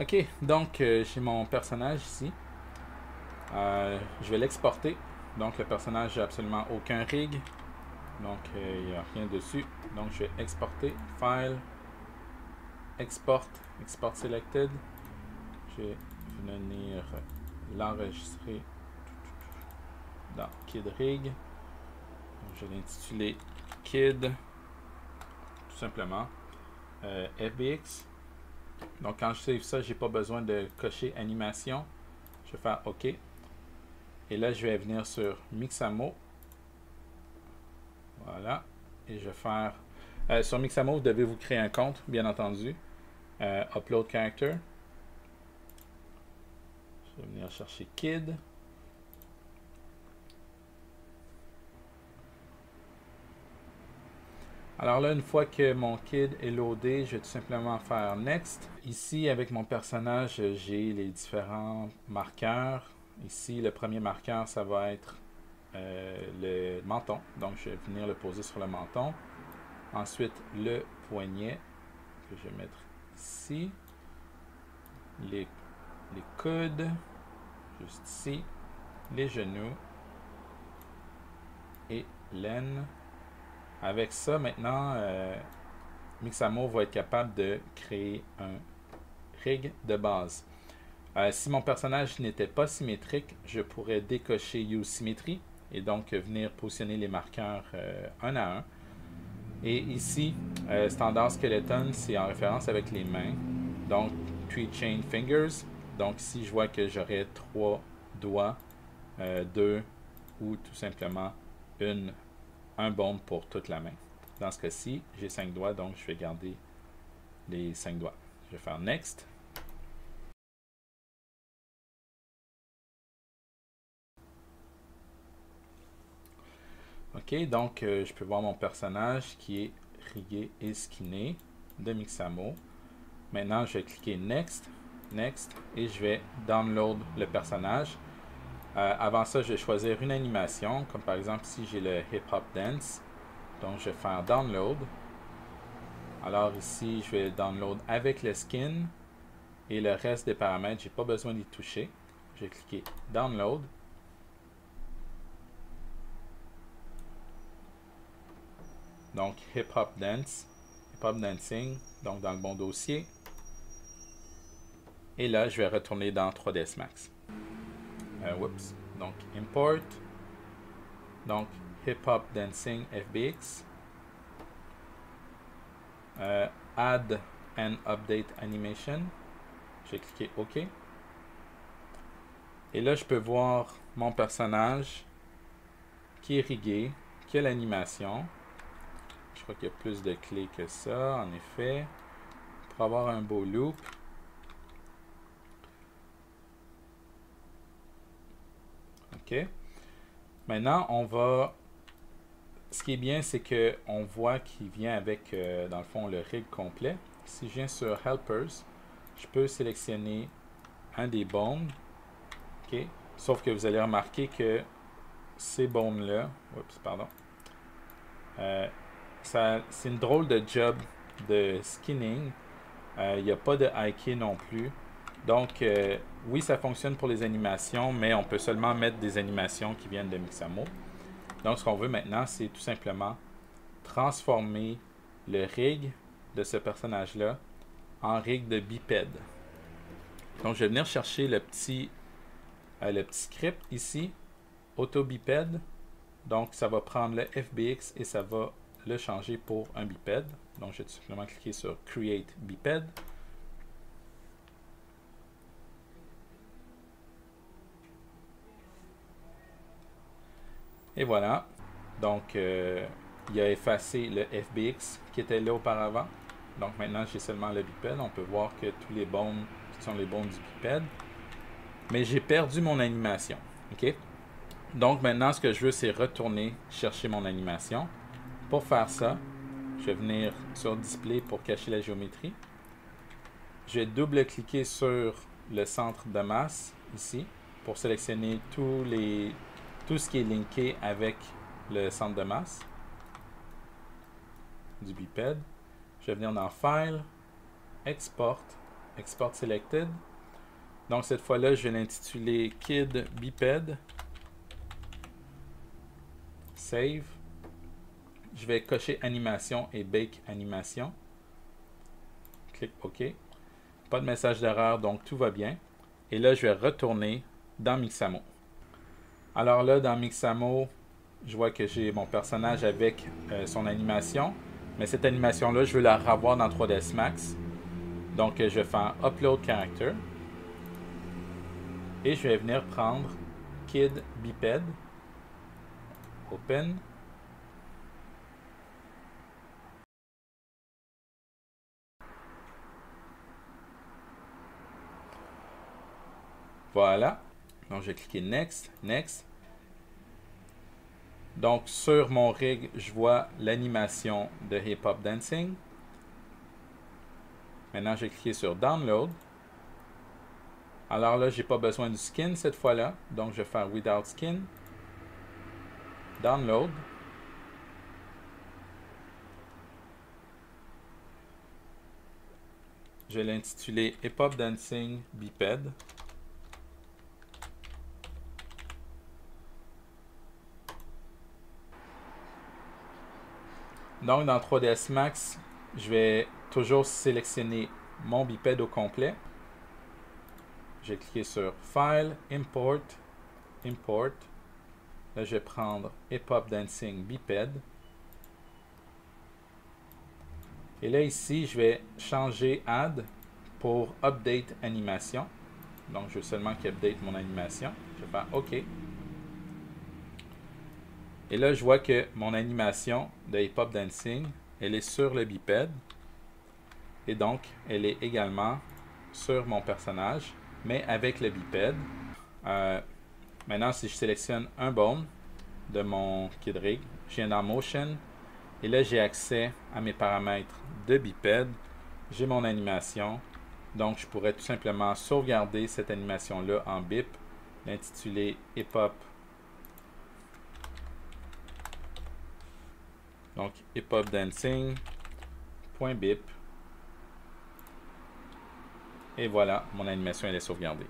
Ok, donc j'ai mon personnage ici. Je vais l'exporter. Donc le personnage n'a absolument aucun rig. Donc il n'y a rien dessus. Donc je vais exporter. File. Export. Export selected. Je vais venir l'enregistrer dans KidRig. Donc, je vais l'intituler Kid. Tout simplement. FBX. Donc quand je save ça, j'ai pas besoin de cocher animation. Je vais faire OK. Et là, je vais venir sur Mixamo. Voilà. Et je vais faire... sur Mixamo, vous devez vous créer un compte, bien entendu. Upload character. Je vais venir chercher Kid. Alors là, une fois que mon Kid est loadé, je vais tout simplement faire Next. Ici, avec mon personnage, j'ai les différents marqueurs. Ici, le premier marqueur, ça va être le menton. Donc, je vais venir le poser sur le menton. Ensuite, le poignet, que je vais mettre ici. Les coudes, juste ici. Les genoux. Et l'aine. Avec ça, maintenant, Mixamo va être capable de créer un rig de base. Si mon personnage n'était pas symétrique, je pourrais décocher Use Symmetry et donc venir positionner les marqueurs un à un. Et ici, Standard Skeleton, c'est en référence avec les mains. Donc, 3 Chain Fingers. Donc, ici, je vois que j'aurais 3 doigts, 2 ou tout simplement un bone pour toute la main. Dans ce cas-ci, j'ai 5 doigts, donc je vais garder les 5 doigts. Je vais faire Next. Ok, donc je peux voir mon personnage qui est rigué et skinné de Mixamo. Maintenant, je vais cliquer Next, Next, et je vais download le personnage. Avant ça, je vais choisir une animation, comme par exemple ici j'ai le Hip Hop Dance. Donc je vais faire Download. Alors ici, je vais download avec le skin et le reste des paramètres, j'ai pas besoin d'y toucher. Je vais cliquer Download. Donc Hip Hop Dance, Hip Hop Dancing, donc dans le bon dossier. Et là, je vais retourner dans 3ds Max. Oups. Donc Import. Donc Hip Hop Dancing FBX. Add and Update Animation. Je vais cliquer OK. Et là, je peux voir mon personnage qui est rigué, qui a l'animation. Je crois qu'il y a plus de clés que ça, en effet. Pour avoir un beau loop. OK. Maintenant, on va... Ce qui est bien, c'est qu'on voit qu'il vient avec, dans le fond, le rig complet. Si je viens sur Helpers, je peux sélectionner un des bones. OK. Sauf que vous allez remarquer que ces bones-là... Oups, pardon. C'est une drôle de job de skinning. Il n'y a pas de IK non plus. Donc, oui, ça fonctionne pour les animations, mais on peut seulement mettre des animations qui viennent de Mixamo. Donc, ce qu'on veut maintenant, c'est tout simplement transformer le rig de ce personnage-là en rig de bipède. Donc, je vais venir chercher le petit script ici, AutoBipède. Donc, ça va prendre le FBX et ça va le changer pour un bipède. Donc, je vais tout simplement cliquer sur Create Bipède. Et voilà. Donc, il a effacé le FBX qui était là auparavant. Donc, maintenant, j'ai seulement le bipède. On peut voir que tous les bones sont les bones du bipède. Mais j'ai perdu mon animation. OK? Donc, maintenant, ce que je veux, c'est retourner chercher mon animation. Pour faire ça, je vais venir sur Display pour cacher la géométrie. Je vais double-cliquer sur le centre de masse, ici, pour sélectionner tout ce qui est linké avec le centre de masse du bipède. Je vais venir dans File, Export, Export Selected. Donc cette fois-là, je vais l'intituler Kid Biped. Save. Je vais cocher animation et bake animation. Clique OK. Pas de message d'erreur, donc tout va bien. Et là, je vais retourner dans Mixamo. Alors là, dans Mixamo, je vois que j'ai mon personnage avec son animation. Mais cette animation-là, je veux la revoir dans 3ds Max. Donc, je vais faire Upload Character. Et je vais venir prendre Kid Biped. Open. Voilà. Donc, je vais cliquer Next, Next. Donc, sur mon rig, je vois l'animation de Hip Hop Dancing. Maintenant, je vais cliquer sur Download. Alors là, je n'ai pas besoin du skin cette fois-là. Donc, je vais faire Without Skin. Download. Je vais l'intituler Hip Hop Dancing Biped. Donc, dans 3ds Max, je vais toujours sélectionner mon bipède au complet. Je vais cliquer sur File, Import, Import. Là, je vais prendre Hip Hop Dancing Biped. Et là, ici, je vais changer Add pour Update Animation. Donc, je veux seulement qu'il update mon animation. Je vais faire OK. Et là, je vois que mon animation de Hip Hop Dancing, elle est sur le bipède. Et donc, elle est également sur mon personnage, mais avec le bipède. Maintenant, si je sélectionne un bone de mon Kid Rig, je viens dans Motion. Et là, j'ai accès à mes paramètres de bipède. J'ai mon animation. Donc, je pourrais tout simplement sauvegarder cette animation-là en BIP, l'intituler Hip Hop. Donc, Hip Hop Dancing.bip. Et voilà, mon animation elle est sauvegardée.